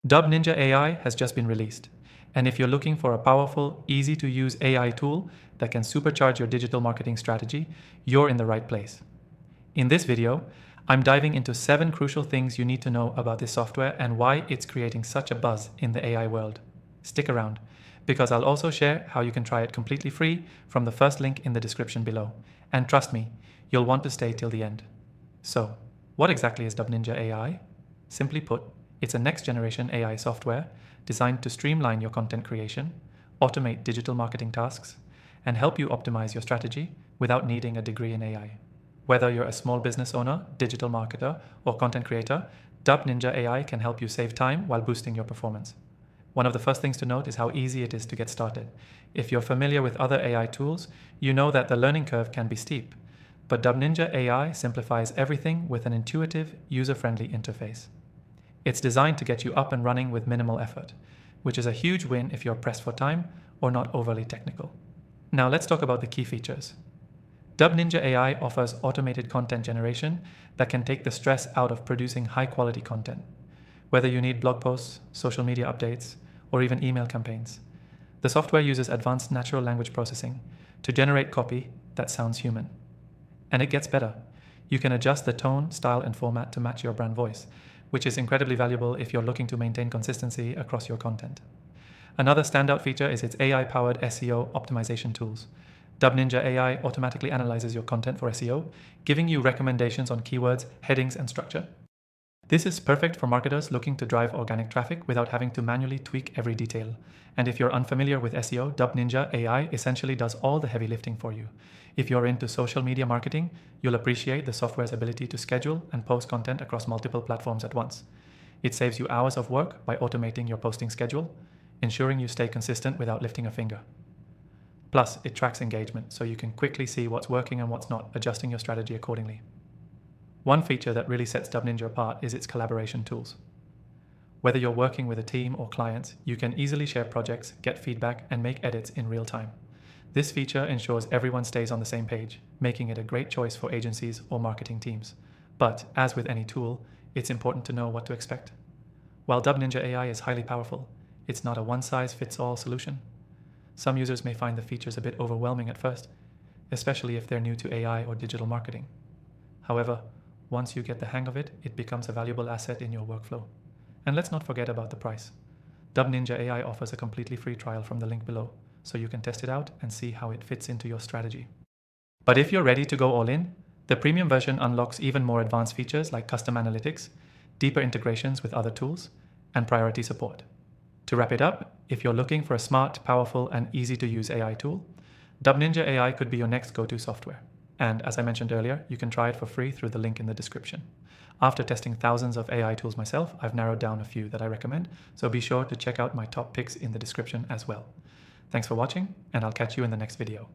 DubNinja AI has just been released. And if you're looking for a powerful, easy to use AI tool that can supercharge your digital marketing strategy, you're in the right place. In this video, I'm diving into 7 crucial things you need to know about this software and why it's creating such a buzz in the AI world. Stick around, because I'll also share how you can try it completely free from the first link in the description below. And trust me, you'll want to stay till the end. So, what exactly is DubNinja AI? Simply put, it's a next-generation AI software designed to streamline your content creation, automate digital marketing tasks, and help you optimize your strategy without needing a degree in AI. Whether you're a small business owner, digital marketer, or content creator, DubNinja AI can help you save time while boosting your performance. One of the first things to note is how easy it is to get started. If you're familiar with other AI tools, you know that the learning curve can be steep. But DubNinja AI simplifies everything with an intuitive, user-friendly interface. It's designed to get you up and running with minimal effort, which is a huge win if you're pressed for time or not overly technical. Now let's talk about the key features. DubNinja AI offers automated content generation that can take the stress out of producing high-quality content. Whether you need blog posts, social media updates, or even email campaigns, the software uses advanced natural language processing to generate copy that sounds human. And it gets better. You can adjust the tone, style, and format to match your brand voice, which is incredibly valuable if you're looking to maintain consistency across your content. Another standout feature is its AI-powered SEO optimization tools. DubNinja AI automatically analyzes your content for SEO, giving you recommendations on keywords, headings, and structure. This is perfect for marketers looking to drive organic traffic without having to manually tweak every detail. And if you're unfamiliar with SEO, DubNinja AI essentially does all the heavy lifting for you. If you're into social media marketing, you'll appreciate the software's ability to schedule and post content across multiple platforms at once. It saves you hours of work by automating your posting schedule, ensuring you stay consistent without lifting a finger. Plus, it tracks engagement, so you can quickly see what's working and what's not, adjusting your strategy accordingly. One feature that really sets DubNinja apart is its collaboration tools. Whether you're working with a team or clients, you can easily share projects, get feedback, and make edits in real time. This feature ensures everyone stays on the same page, making it a great choice for agencies or marketing teams. But, as with any tool, it's important to know what to expect. While DubNinja AI is highly powerful, it's not a one-size-fits-all solution. Some users may find the features a bit overwhelming at first, especially if they're new to AI or digital marketing. However, once you get the hang of it, it becomes a valuable asset in your workflow. And let's not forget about the price. DubNinja AI offers a completely free trial from the link below, so you can test it out and see how it fits into your strategy. But if you're ready to go all in, the premium version unlocks even more advanced features like custom analytics, deeper integrations with other tools, and priority support. To wrap it up, if you're looking for a smart, powerful, and easy-to-use AI tool, DubNinja AI could be your next go-to software. And as I mentioned earlier, you can try it for free through the link in the description. After testing thousands of AI tools myself, I've narrowed down a few that I recommend, so be sure to check out my top picks in the description as well. Thanks for watching, and I'll catch you in the next video.